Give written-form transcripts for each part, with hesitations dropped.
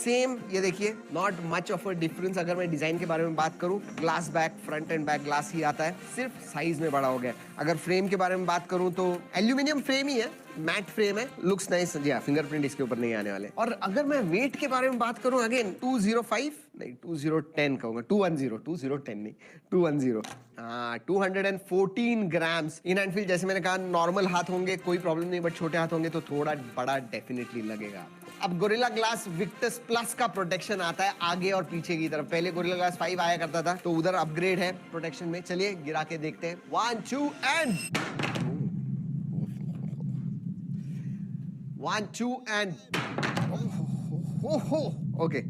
Same ये देखिए, not much of a difference. अगर मैं डिजाइन के बारे में बात करूं, glass back, front and back glass ही आता है, सिर्फ साइज में बड़ा हो गया। अगर फ्रेम के बारे में बात करूं तो एल्यूमिनियम फ्रेम ही है, मैट फ्रेम है, लुक्स नाइस। जी हाँ, फिंगरप्रिंट इसके ऊपर नहीं आने वाले। और अगर मैं वेट के बारे में बात करूं, अगेन 205 नहीं 2010 कहूंगा, 210, 2010 नहीं 210, हाँ 214 ग्राम्स। इन हैंड फील जैसे मैंने कहा, नॉर्मल हाथ होंगे कोई प्रॉब्लम नहीं, बट छोटे हाथ होंगे तो थोड़ा बड़ा डेफिनेटली लगेगा। अब गोरिल्ला ग्लास विक्टस प्लस का प्रोटेक्शन आता है आगे और पीछे की तरफ। पहले गोरिल्ला ग्लास 5 आया करता था, तो उधर अपग्रेड है प्रोटेक्शन में। चलिए गिरा के देखते हैं, 1 2 and 1 2 and okay,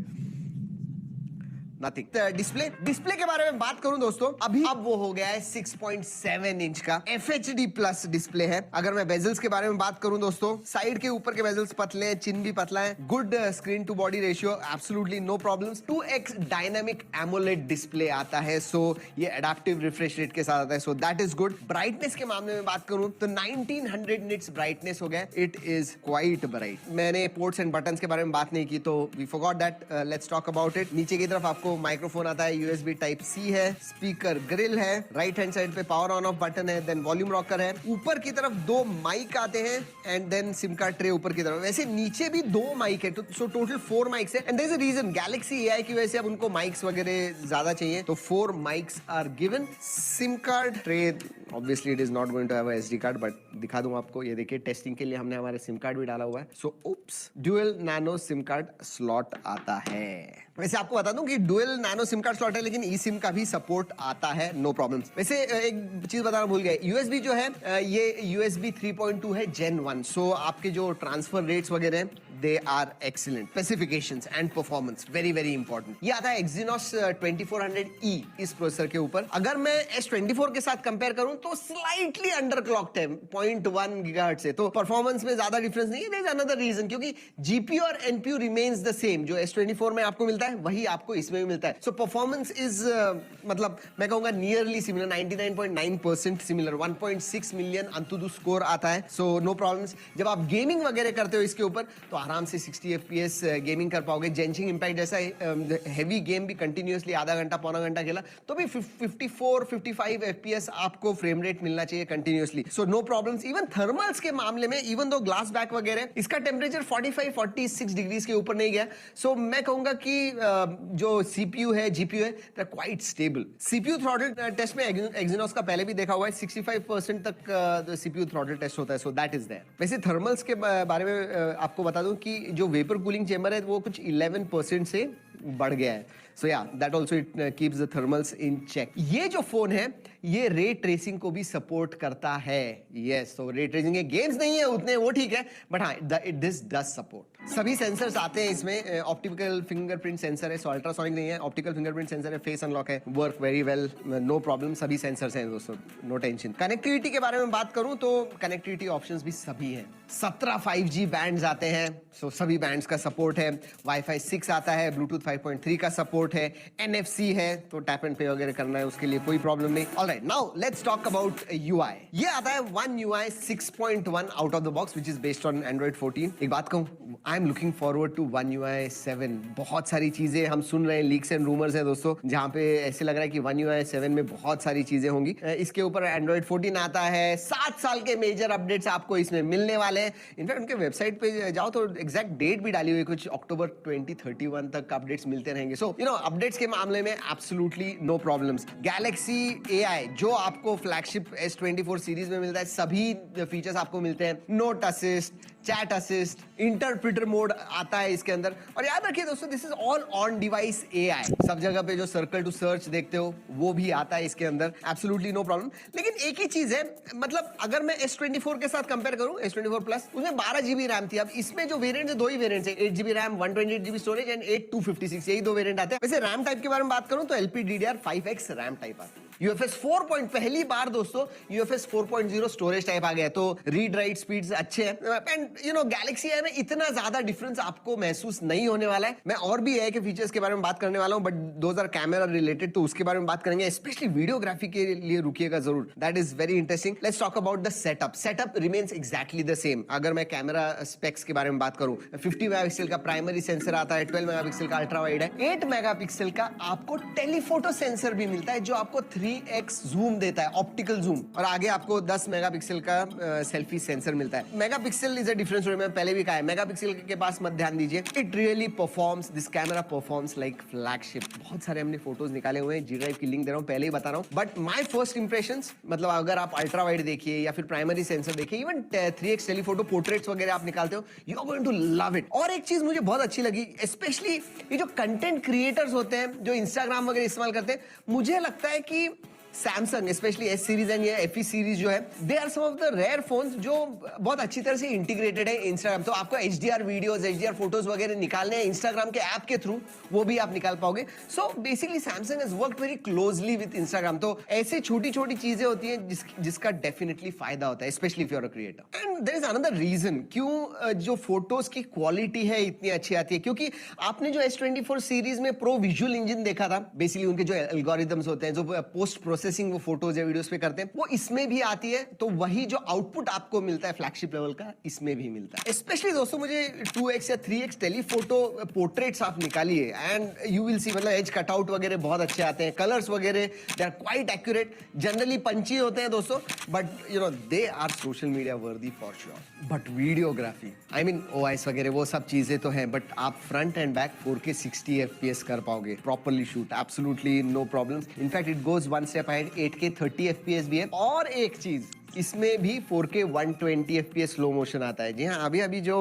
nothing. Display के बारे में बात करूं दोस्तों, अभी अब वो हो गया है 6.7 इंच का FHD प्लस डिस्प्ले है। अगर मैं बेजल्स के बारे में बात करूं दोस्तों, साइड के ऊपर के बेजल्स पतले हैं, चिन भी पतला है, good screen to body ratio, absolutely no problems. 2x dynamic AMOLED display आता है, सो ये एडाप्टिव रिफ्रेश रेट के साथ आता है, so that is good. Brightness के मामले में बात करूं तो 1900 निट्स ब्राइटनेस हो गया, इट इज क्वाइट ब्राइट। मैंने पोर्ट्स एंड बटन्स के बारे में बात नहीं की, तो we forgot that, let's talk about it. नीचे की तरफ आपको माइक्रोफोन आता है, USB टाइप C है, स्पीकर ग्रिल है, राइट हैंड साइड पे पावर ऑन ऑफ बटन है, देन वॉल्यूम रॉकर है, ऊपर की तरफ 2 माइक आते हैं, and then SIM card tray ऊपर की तरफ। वैसे नीचे भी 2 माइक है, तो सो टोटल 4 माइक्स है, and there is a reason, Galaxy AI की वजह से अब उनको माइक्स वगैरह ज्यादा चाहिए, तो 4 mics are given. SIM card tray obviously it is not going to have a SD card, but दिखा दूं आपको, ये देखिए टेस्टिंग के लिए हमने हमारे सिम कार्ड भी डाला हुआ है। So oops, dual nano SIM card slot आता है। वैसे आपको बता दूं कि dual nano SIM card slot है, लेकिन ई सिम का भी सपोर्ट आता है, नो प्रॉब्लम्स। वैसे एक चीज बताना भूल गए, USB जो है ये USB 3.2 है Gen 1, सो आपके जो ट्रांसफर रेट्स वगैरह हैं they are excellent. Specifications and performance very very important. ये आता है Exynos 2400E इस प्रोसेसर के ऊपर। अगर मैं S24 के साथ कंपेयर करूं तो स्लाइटली अंडरक्लॉक्ड है 0.1 गीगाहर्ट्ज से, तो परफॉर्मेंस में ज्यादा डिफरेंस नहीं है। देयर इज अनदर रीजन, क्योंकि GPU और NPU रिमेन्स द सेम। जो S24 में आपको मिलता है वही आपको इसमें भी मिलता है, सो परफॉर्मेंस इज मतलब मैं कहूंगा nearly similar, 99.9% similar. 1.6 million अंतुदु score आता है, सो नो प्रॉब्लम्स। जब आप गेमिंग वगैरह करते हो इसके ऊपर तो आराम से 60 FPS गेमिंग कर पाओगे। जेंशिंग इंपैक्ट जैसा हेवी गेम भी कंटिन्यूअसली आधा घंटा पौना घंटा खेला तो भी 54-55 FPS आपको फ्रेम रेट मिलना चाहिए continuously, so no problems. Even thermals के मामले में, इवन दो ग्लास बैक वगैरह, इसका टेम्परेचर 45-46 डिग्रीज के ऊपर नहीं गया, सो मैं कहूंगा कि जो CPU है, GPU है, they are quite stable. CPU throttle test में Exynos का पहले भी देखा हुआ है, 65% तक CPU थ्रॉटल टेस्ट होता है, सो दैट इज देयर। वैसे थर्मल्स के बारे में आपको बता दूं कि जो वेपर कूलिंग चेंबर है वो कुछ 11% से बढ़ गया है, so yeah that also it keeps the thermals in check. ये जो फोन है ये रे ट्रेसिंग को भी सपोर्ट करता है, यस। तो रे ट्रेसिंग के गेम्स नहीं है उतने, वो ठीक है, बट हाँ दिस डज सपोर्ट। सभी सेंसर्स आते हैं इसमें, ऑप्टिकल फिंगरप्रिंट सेंसर है, सो अल्ट्रासोनिक नहीं है, ऑप्टिकल फिंगरप्रिंट सेंसर है, फेस अनलॉक है, work very well, no problem. सभी सेंसर्स हैं दोस्तों, नो टेंशन। कनेक्टिविटी के बारे में बात करूं तो कनेक्टिविटी ऑप्शंस भी सभी हैं। 17 5G बैंड्स आते हैं, सो सभी बैंड्स का सपोर्ट है। Wi-Fi 6 आता है, Bluetooth 5.3 का सपोर्ट है, NFC है, तो टैप एंड पे वगैरह करना है उसके लिए कोई प्रॉब्लम नहीं। Alright, now let's talk about UI। ये आता है One UI 6.1 out of the box which is based on Android 14। एक बात कहूं, I am looking forward to One UI 7। बहुत सारी चीजें हम सुन रहे हैं, लीक्स एंड रूमर्स है दोस्तों, जहां पे ऐसे लग रहा है कि One UI 7 में बहुत सारी चीजें होंगी। इसके ऊपर Android 14 आता है, 7 साल के मेजर अपडेट्स आपको इसमें मिलने वाले हैं। इनफैक्ट उनके वेबसाइट पे जाओ तो एग्जैक्ट डेट भी डाली हुई, कुछ अक्टूबर 2031 तक अपडेट्स मिलते रहेंगे। सो यू नो, अपडेट्स के मामले में absolutely no problems. Galaxy AI जो आपको फ्लैगशिप S24 सीरीज में मिलता है, सभी फीचर्स आपको मिलते हैं। Note assist, chat assist, interpreter mode आता है इसके अंदर। और याद रखिए दोस्तों, this is all on device AI। सब जगह पे जो सर्कल टू सर्च देखते हो वो भी आता है इसके अंदर, एब्सोल्युटली नो प्रॉब्लम। लेकिन एक ही चीज है, मतलब अगर मैं S24 के साथ कंपेयर करूं, S24 प्लस, उसमें 12 GB रैम थी। अब इसमें जो वेरिएंट है, 2 ही वेरिएंट्स है, 8 GB RAM, 128 GB storage and 8 256, यही 2 वेरिएंट आते हैं। वैसे रैम टाइप के बारे में बात करूं तो LPDDR5X रैम टाइप आती है। UFS 4. पहली बार दोस्तों UFS 4.0 स्टोरेज टाइप आ गया, तो रीड राइट स्पीड्स अच्छे हैं एंड गैलेक्सी AI में इतना ज्यादा डिफरेंस आपको महसूस नहीं होने वाला है। मैं और भी AI के फीचर्स के बारे में बात करने वाला हूं, but those are camera related, तो उसके बारे में बात करेंगे। स्पेशली वीडियोग्राफी के लिए रुकिएगा जरूर, that is very interesting. Let's talk about the setup remains exactly the same. अगर मैं कैमरा स्पेक्स के बारे में बात करूं, 50 मेगापिक्सल का प्राइमरी सेंसर आता है, 12 मेगापिक्सल का अल्ट्रा वाइड है, 8 मेगापिक्सल का आपको टेलीफोटो सेंसर भी मिलता है जो आपको 3x जूम देता है, ऑप्टिकल जूम, और आगे आपको 10 मेगापिक्सल का सेल्फी सेंसर मिलता है। मेगापिक्सल इज अ डिफरेंस, मैं पहले भी कहा है, मेगापिक्सल के पास मत ध्यान दीजिए। It really performs, this camera performs like flagship. बहुत सारे हमने फोटोज निकाले हुए हैं, जी ड्राइव की लिंक दे रहा हूं, पहले ही बता रहा हूं, बट माय फर्स्ट इंप्रेशंस, मतलब अगर आप अल्ट्रा वाइड देखिए या फिर प्राइमरी सेंसर देखिए, इवन 3x टेलीफोटो पोर्ट्रेट्स वगैरह आप निकालते हो, you are going to love it. और एक चीज मुझे बहुत अच्छी लगी, स्पेशली ये जो कंटेंट क्रिएटर्स होते हैं जो इंस्टाग्राम वगैरह इस्तेमाल करते हैं, मुझे लगता है कि Samsung specially S series and ये FE सीरीज जो है, they are some of the rare phones जो बहुत अच्छी तरह से इंटीग्रेटेड है इंस्टाग्राम। तो आपको HDR वीडियोस, HDR फोटोज वगैरह निकालने हैं इंस्टाग्राम के ऐप के थ्रू, वो भी आप निकाल पाओगे। So basically Samsung has worked very closely with Instagram. तो ऐसे छोटी छोटी चीजें होती हैं जिसका डेफिनेटली फायदा होता है, specially if you are a creator. And there is another reason क्यों जो फोटोज की क्वालिटी है इतनी अच्छी आती है, क्योंकि आपने जो S24 सीरीज में प्रो विजुअल इंजन देखा था, बेसिकली उनके जो एल्गोरिथम्स होते हैं, जो पोस्ट प्रोसेसिंग वो फोटोज या वीडियोस पे करते हैं, वो इसमें भी आती है। तो वही जो आउटपुट आपको मिलता है फ्लैगशिप लेवल का, इसमें भी मिलता है। स्पेशली दोस्तों मुझे 2x या 3x टेलीफोटो पोर्ट्रेट्स आप निकालिए एंड यू विल सी, मतलब एज कटआउट वगैरह बहुत अच्छे आते हैं, कलर्स वगैरह they are quite accurate. Generally punchy होते हैं दोस्तों, but you know they are social media worthy for sure. But videography, I mean OIS वगैरह वो सब चीजें तो हैं, बट आप front and back 4K 60 FPS कर पाओगे, properly shoot, absolutely no problems. In fact it goes one step ahead, 8K 30 FPS भी है। और एक चीज, इसमें भी 4K 120 FPS स्लो मोशन आता है। जी हाँ, अभी जो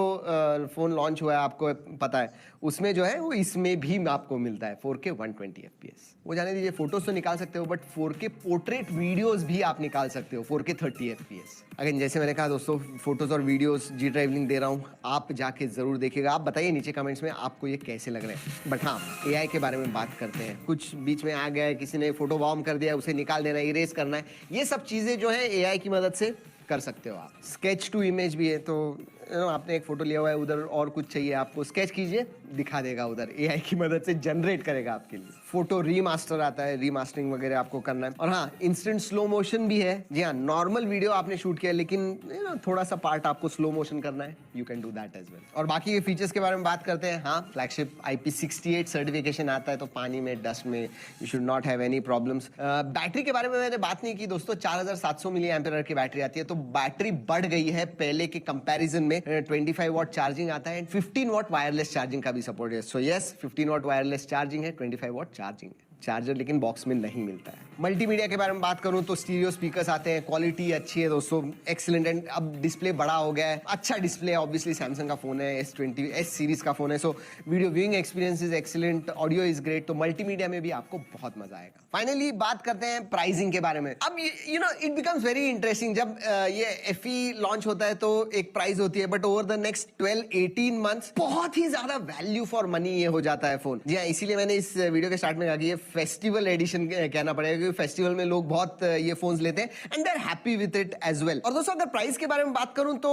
फोन लॉन्च हुआ है आपको पता है, उसमें जो है वो इसमें भी आपको मिलता है 4K 120 FPS। वो जाने दीजिए, फोटोज तो निकाल सकते हो, बट 4K पोर्ट्रेट वीडियोस भी आप निकाल सकते हो 4K 30 FPS। अगर जैसे मैंने कहा दोस्तों, फोटोज और वीडियोस जी ड्राइव लिंक दे रहा हूँ, आप जाके जरूर देखिएगा। आप बताइए नीचे कमेंट्स में आपको ये कैसे लग रहे हैं। बट हाँ, AI के बारे में बात करते हैं। कुछ बीच में आ गया है, किसी ने फोटो वॉर्म कर दिया, उसे निकाल देना, इरेज करना है, ये सब चीजें जो है AI की मदद से कर सकते हो आप। स्केच टू इमेज भी है, तो आपने एक फोटो लिया हुआ है, उधर और कुछ चाहिए आपको, स्केच कीजिए, दिखा देगा उधर, AI की मदद से जनरेट करेगा आपके लिए। फोटो रीमास्टर आता है, रीमास्टरिंग वगैरह आपको करना है। और हाँ, इंस्टेंट स्लो मोशन भी है। जी हाँ, नॉर्मल वीडियो आपने शूट किया, लेकिन थोड़ा सा पार्ट आपको स्लो मोशन करना है, you can do that as well. और बाकी के फीचर्स के बारे में बात करते हैं। हाँ, फ्लैगशिप IP68 सर्टिफिकेशन आता है, तो पानी में, डस्ट में you should not have any problems. Battery के बारे में मैंने बात नहीं की दोस्तों, 4700 मिली एम्पियर की बैटरी आती है, तो बैटरी बढ़ गई है पहले के कंपैरिजन में। 25 वॉट चार्जिंग आता है, 15 वॉट वायरलेस चार्जिंग का भी सपोर्ट है। So yes, 15 what wireless charging है, 25 वॉट चार्जिंग है। चार्जर लेकिन बॉक्स में नहीं मिलता है। मल्टीमीडिया के बारे में बात करूं तो स्टीरियो स्पीकर्स आते हैं, क्वालिटी अच्छी है दोस्तों, एक्सीलेंट। एंड अब डिस्प्ले बड़ा हो गया है, अच्छा डिस्प्ले, ऑब्वियसली सैमसंग का फोन है, S सीरीज का फोन है, so video viewing experience is excellent, audio is great, तो मल्टीमीडिया में भी आपको बहुत मजा आएगा। फाइनली बात करते हैं प्राइसिंग के बारे में। अब you know it becomes very interesting, जब ये FE लॉन्च होता है तो एक प्राइस होती है, but over the next 12-18 months बहुत ही ज्यादा वैल्यू फॉर मनी ये हो जाता है फोन। जी हाँ, इसीलिए मैंने इस वीडियो के स्टार्ट में कहा कि ये फेस्टिवल एडिशन कहना पड़ेगा, क्योंकि फेस्टिवल में लोग बहुत ये फोन्स लेते हैं and they are happy with it as well. और दोस्तों अगर प्राइस के बारे में बात करूं तो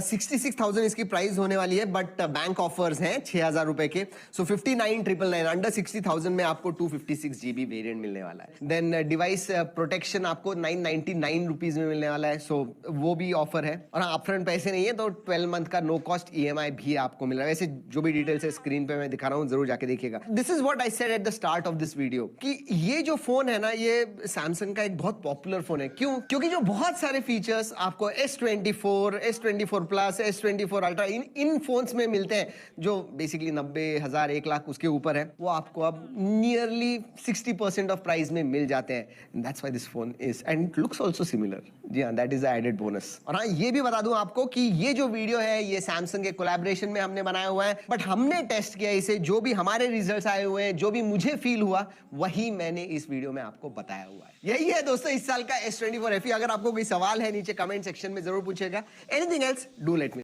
66,000 इसकी प्राइस होने वाली है, बट बैंक ऑफर्स हैं 6,000 रुपए के, सो 59,999, अंडर 60,000 में आपको 256 GB वेरिएंट मिलने वाला है। देन डिवाइस प्रोटेक्शन आपको 999 रुपीज में मिलने वाला है, सो वो भी ऑफर है। और हाँ, अपफ्रंट पैसे नहीं है, तो 12 मंथ का नो कॉस्ट EMI भी आपको मिल रहा है। वैसे जो भी डिटेल्स है स्क्रीन पे मैं दिखा रहा हूँ, जरूर जाके देखिएगा। This is what I said at the start of this video कि ये जो फोन है ना, ये सैमसंग का एक बहुत पॉपुलर फोन है। क्यों? क्योंकि जो बहुत सारे फीचर्स आपको S24, S24 plus, S24 ultra इन फोन्स में मिलते हैं, जो बेसिकली 90,000 1 लाख उसके ऊपर है, वो आपको अब नियरली 60% ऑफ प्राइस में मिल जाते हैं। That's why this phone is and it looks also similar. जी हाँ, दैट इज एडेड बोनस। और हाँ, ये भी बता दूं आपको कि ये जो वीडियो है ये सैमसंग के कोलैबोरेशन में हमने बनाया हुआ है, बट हमने टेस्ट किया इसे, जो भी हमारे रिजल्ट्स आए हुए हैं, जो भी मुझे फील हुआ, वही मैंने इस वीडियो में आपको बताया हुआ है। यही है दोस्तों इस साल का S24 FE। अगर आपको कोई सवाल है नीचे कमेंट सेक्शन में जरूर पूछेगा। Anything else do let me